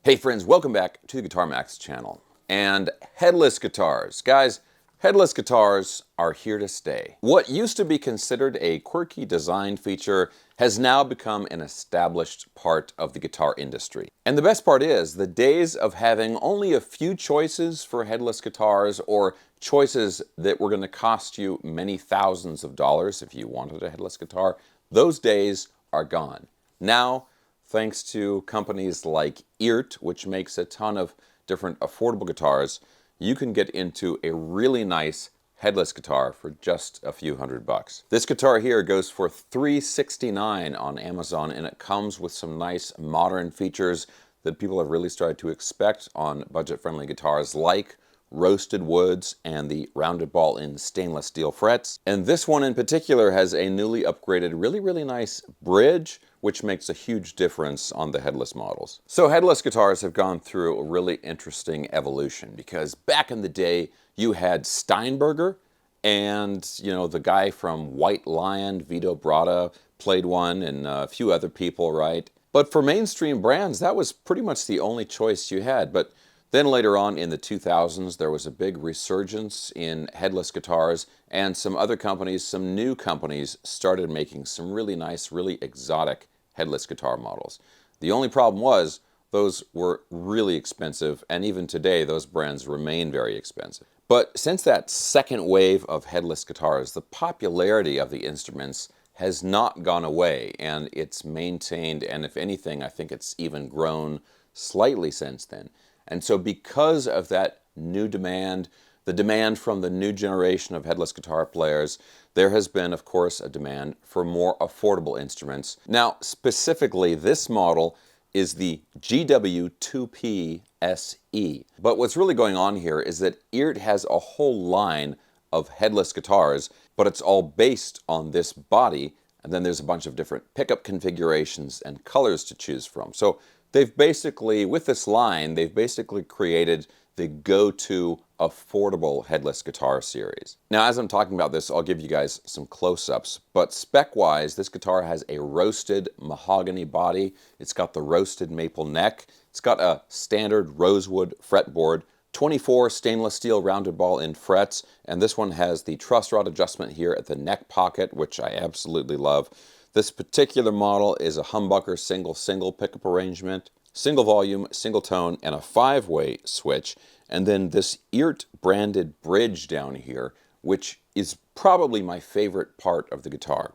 Hey friends, welcome back to the Guitar Max channel. And headless guitars. Guys, headless guitars are here to stay. What used to be considered a quirky design feature has now become an established part of the guitar industry. And the best part is, the days of having only a few choices for headless guitars, or choices that were going to cost you many thousands of dollars if you wanted a headless guitar, those days are gone. Now, thanks to companies like Eart, which makes a ton of different affordable guitars, you can get into a really nice headless guitar for just a few $100. This guitar here goes for $369 on Amazon, and it comes with some nice modern features that people have really started to expect on budget-friendly guitars, like roasted woods and the rounded ball in stainless steel frets. And this one in particular has a newly upgraded, really nice bridge, which makes a huge difference on the headless models. So headless guitars have gone through a really interesting evolution, because back in the day you had Steinberger, and the guy from White Lion, Vito Bratta, played one, and a few other people, right? But for mainstream brands, that was pretty much the only choice you had. But then later on in the 2000s, there was a big resurgence in headless guitars, and some other companies, some new companies, started making some really nice, really exotic headless guitar models. The only problem was those were really expensive, and even today those brands remain very expensive. But since that second wave of headless guitars, the popularity of the instruments has not gone away, and it's maintained, and if anything, I think it's even grown slightly since then. And so because of that new demand, the demand from the new generation of headless guitar players, there has been, of course, a demand for more affordable instruments. Now, specifically, this model is the GW2P SE. But what's really going on here is that Eart has a whole line of headless guitars, but it's all based on this body, and then there's a bunch of different pickup configurations and colors to choose from. So they've basically, with this line, they've basically created the go-to affordable headless guitar series. Now, as I'm talking about this, I'll give you guys some close-ups, but spec-wise, this guitar has a roasted mahogany body. It's got the roasted maple neck. It's got a standard rosewood fretboard, 24 stainless steel rounded ball in frets, and this one has the truss rod adjustment here at the neck pocket, which I absolutely love. This particular model is a humbucker single pickup arrangement, single volume, single tone, and a 5-way switch. And then this Eart branded bridge down here, which is probably my favorite part of the guitar.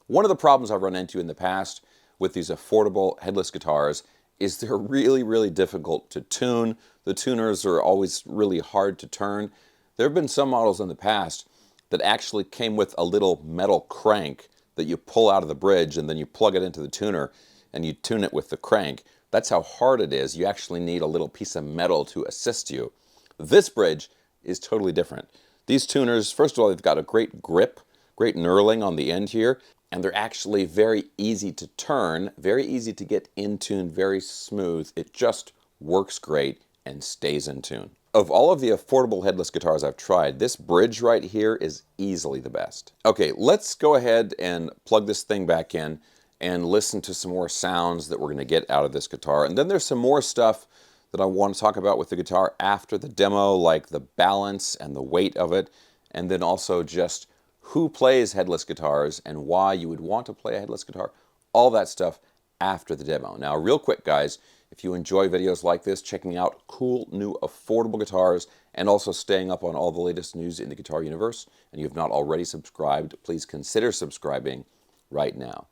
One of the problems I've run into in the past with these affordable headless guitars is they're really difficult to tune. The tuners are always really hard to turn. There have been some models in the past that actually came with a little metal crank that you pull out of the bridge, and then you plug it into the tuner and you tune it with the crank. That's how hard it is. You actually need a little piece of metal to assist you. This bridge is totally different. These tuners, first of all, they've got a great grip, great knurling on the end here, and they're actually very easy to turn, very easy to get in tune, very smooth. It just works great and stays in tune. Of all of the affordable headless guitars I've tried, this bridge right here is easily the best. Okay, let's go ahead and plug this thing back in and listen to some more sounds that we're going to get out of this guitar. And then there's some more stuff that I want to talk about with the guitar after the demo, like the balance and the weight of it, and then also just who plays headless guitars and why you would want to play a headless guitar, all that stuff after the demo. Now, real quick, guys, if you enjoy videos like this, checking out cool new affordable guitars, and also staying up on all the latest news in the guitar universe, and you have not already subscribed, please consider subscribing right now.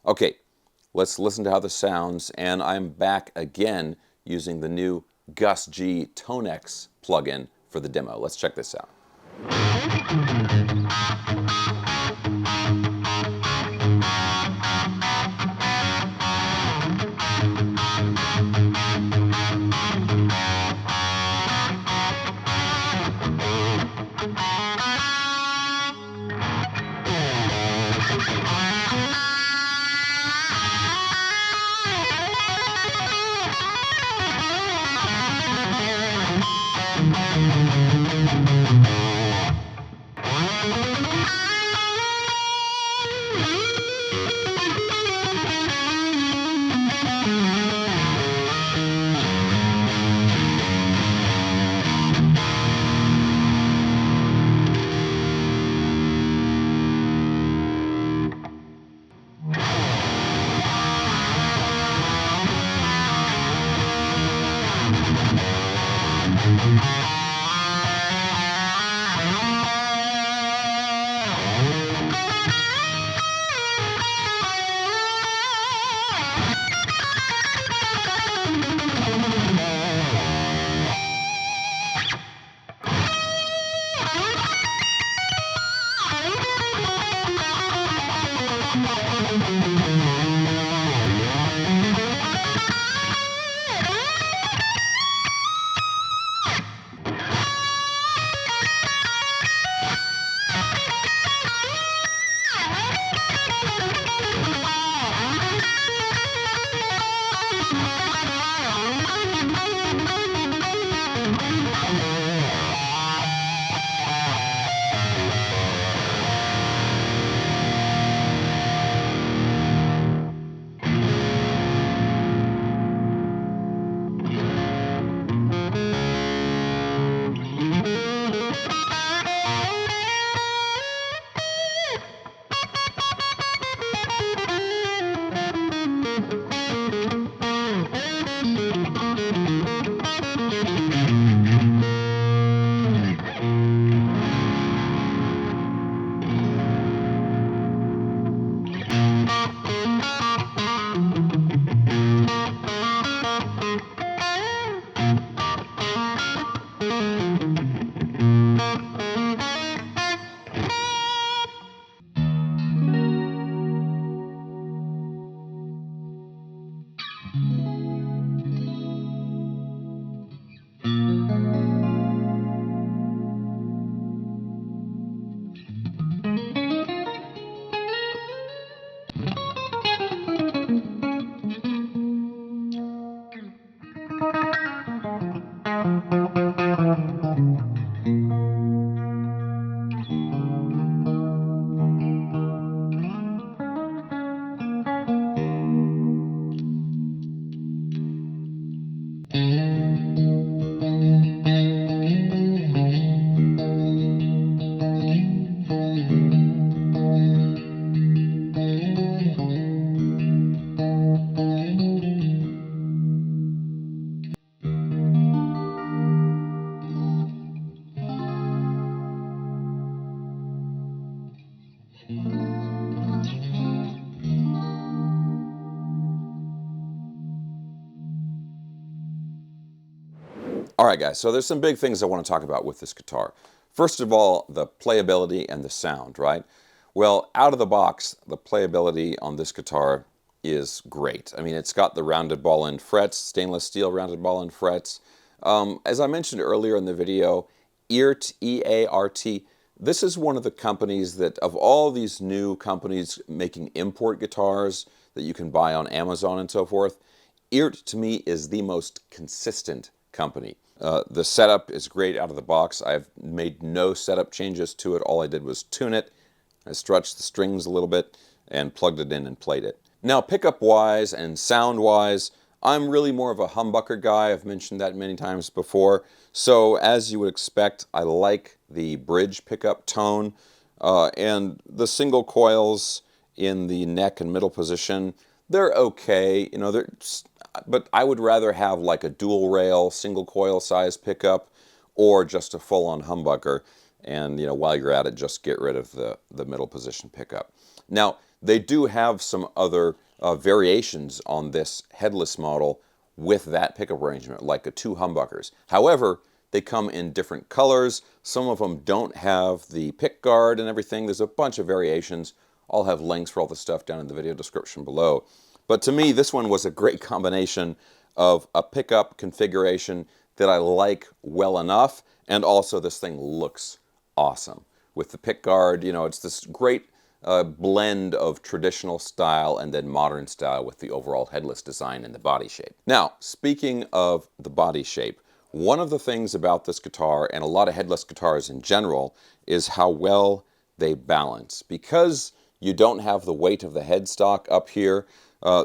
Okay, let's listen to how this sounds, and I'm back again using the new Gus G Tonex plugin for the demo. Let's check this out. All right, guys, so there's some big things I want to talk about with this guitar. First of all, the playability and the sound, right? Well, out of the box, the playability on this guitar is great. I mean, it's got the rounded ball end frets, stainless steel rounded ball end frets. As I mentioned earlier in the video, Eart, E-A-R-T, this is one of the companies that, of all these new companies making import guitars that you can buy on Amazon and so forth, Eart to me is the most consistent company. The setup is great out of the box. I've made no setup changes to it. All I did was tune it. I stretched the strings a little bit and plugged it in and played it. Now, pickup-wise and sound-wise, I'm really more of a humbucker guy. I've mentioned that many times before. So, as you would expect, I like the bridge pickup tone and the single coils in the neck and middle position. They're okay, you know, but I would rather have like a dual rail, single coil size pickup or just a full-on humbucker. And, you know, while you're at it, just get rid of the middle position pickup. Now, they do have some other variations on this headless model with that pickup arrangement, like a 2 humbuckers. However, they come in different colors. Some of them don't have the pick guard and everything. There's a bunch of variations. I'll have links for all the stuff down in the video description below. But to me, this one was a great combination of a pickup configuration that I like well enough, and also this thing looks awesome. With the pick guard, you know, it's this great blend of traditional style and then modern style with the overall headless design and the body shape. Now, speaking of the body shape, one of the things about this guitar, and a lot of headless guitars in general, is how well they balance. Because you don't have the weight of the headstock up here,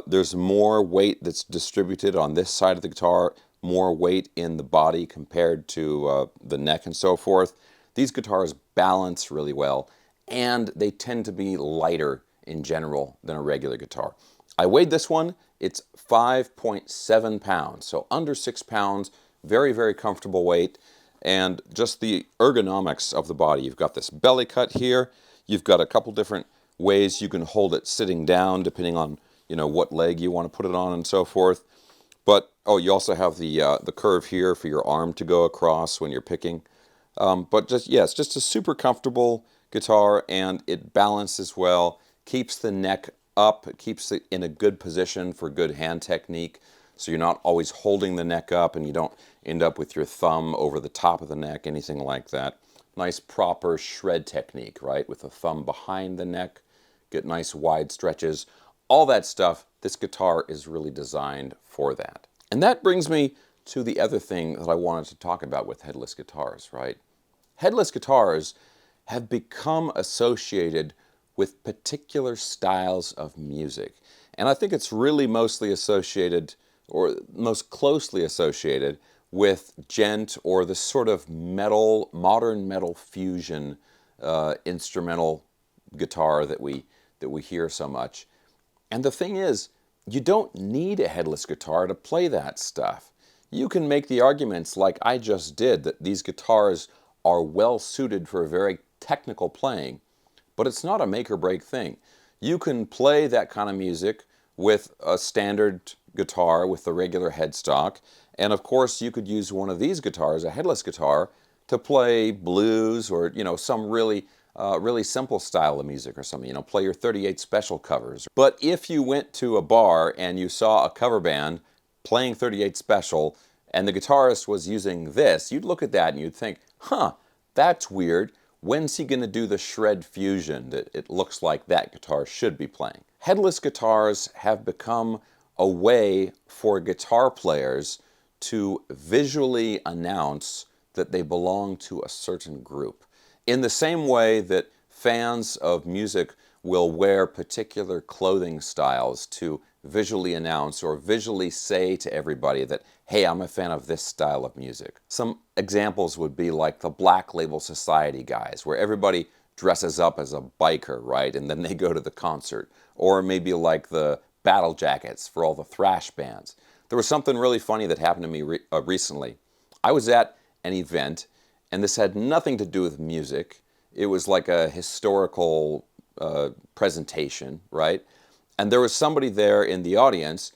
there's more weight that's distributed on this side of the guitar, more weight in the body compared to the neck and so forth. These guitars balance really well, and they tend to be lighter in general than a regular guitar. I weighed this one. It's 5.7 pounds, so under 6 pounds, very, very comfortable weight, and just the ergonomics of the body. You've got this belly cut here. You've got a couple different ways you can hold it sitting down, depending on, you know, what leg you want to put it on and so forth. But, oh, you also have the curve here for your arm to go across when you're picking. But just, yeah, it's just a super comfortable guitar, and it balances well, keeps the neck up, it keeps it in a good position for good hand technique, so you're not always holding the neck up and you don't end up with your thumb over the top of the neck, anything like that. Nice proper shred technique, right, with the thumb behind the neck, get nice wide stretches. All that stuff, this guitar is really designed for that. And that brings me to the other thing that I wanted to talk about with headless guitars, right? Headless guitars have become associated with particular styles of music. And I think it's really mostly associated, or most closely associated, with djent, or the sort of metal, modern metal fusion instrumental guitar that we hear so much. And the thing is, you don't need a headless guitar to play that stuff. You can make the arguments like I just did, that these guitars are well suited for very technical playing, but it's not a make or break thing. You can play that kind of music with a standard guitar with the regular headstock, and of course you could use one of these guitars, a headless guitar, to play blues or, you know, some really simple style of music or something, you know, play your 38 special covers. But if you went to a bar and you saw a cover band playing 38 special and the guitarist was using this, you'd look at that and you'd think, huh, that's weird. When's he going to do the shred fusion that it looks like that guitar should be playing? Headless guitars have become a way for guitar players to visually announce that they belong to a certain group. In the same way that fans of music will wear particular clothing styles to visually announce or visually say to everybody that, hey, I'm a fan of this style of music. Some examples would be like the Black Label Society guys, where everybody dresses up as a biker, right, and then they go to the concert. Or maybe like the Battle Jackets for all the thrash bands. There was something really funny that happened to me recently. I was at an event, and this had nothing to do with music. It was like a historical presentation, right? And there was somebody there in the audience.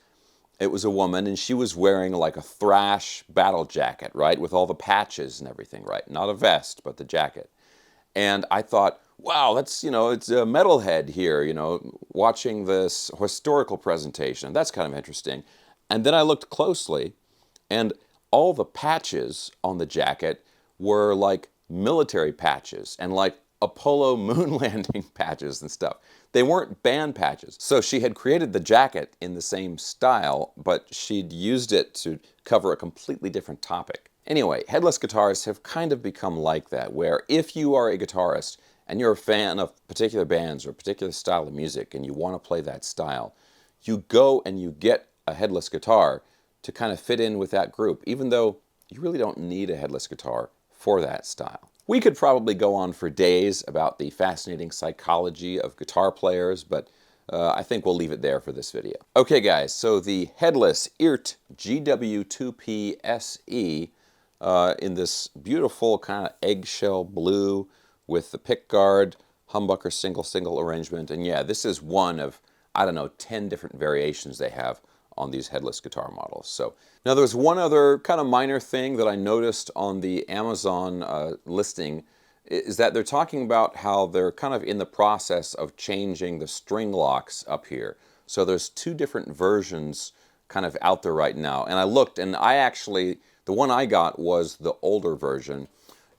It was a woman, and she was wearing like a thrash battle jacket, right? With all the patches and everything, right? Not a vest, but the jacket. And I thought, wow, that's, you know, it's a metalhead here, you know, watching this historical presentation. That's kind of interesting. And then I looked closely, and all the patches on the jacket were like military patches and like Apollo moon landing patches and stuff. They weren't band patches. So she had created the jacket in the same style, but she'd used it to cover a completely different topic. Anyway, headless guitars have kind of become like that, where if you are a guitarist and you're a fan of particular bands or a particular style of music and you want to play that style, you go and you get a headless guitar to kind of fit in with that group, even though you really don't need a headless guitar for that style. We could probably go on for days about the fascinating psychology of guitar players, but I think we'll leave it there for this video. Okay guys, so the headless Eart GW2P SE in this beautiful kind of eggshell blue with the pickguard, humbucker single arrangement, and yeah, this is one of, I don't know, 10 different variations they have on these headless guitar models. So now there's one other kind of minor thing that I noticed on the Amazon listing, is that they're talking about how they're kind of in the process of changing the string locks up here. So there's two different versions kind of out there right now. And I looked, and I actually, the one I got was the older version.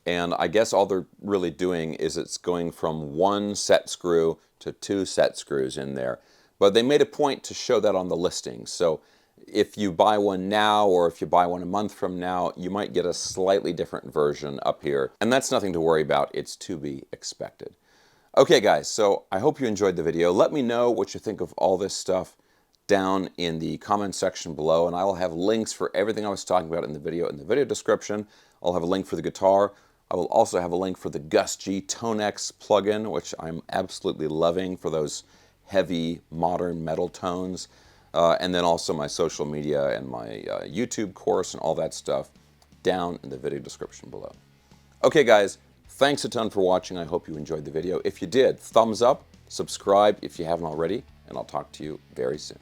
And I guess all they're really doing is it's going from one set screw to two set screws in there. But they made a point to show that on the listing. So if you buy one now, or if you buy one a month from now, you might get a slightly different version up here. And that's nothing to worry about. It's to be expected. Okay guys, so I hope you enjoyed the video. Let me know what you think of all this stuff down in the comment section below, and I will have links for everything I was talking about in the video description. I'll have a link for the guitar. I will also have a link for the Gus G Tonex plugin, which I'm absolutely loving for those heavy modern metal tones, and then also my social media and my YouTube course and all that stuff down in the video description below. Okay guys, thanks a ton for watching. I hope you enjoyed the video. If you did, thumbs up, subscribe if you haven't already, and I'll talk to you very soon.